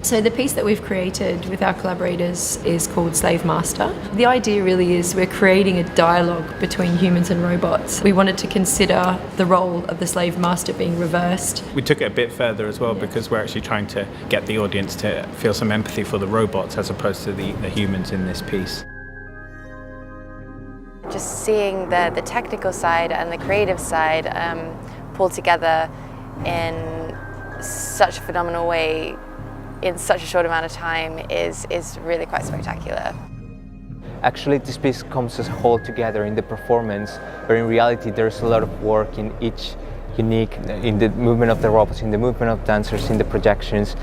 So the piece that we've created with our collaborators is called Slave Master. The idea really is we're creating a dialogue between humans and robots. We wanted to consider the role of the slave master being reversed. We took it a bit further as well because we're actually trying to get the audience to feel some empathy for the robots as opposed to the humans in this piece. Just seeing the technical side and the creative side pulled together in such a phenomenal way in such a short amount of time is really quite spectacular. Actually, this piece comes as a whole together in the performance, where in reality there's a lot of work in each unique, in the movement of the robots, in the movement of dancers, in the projections.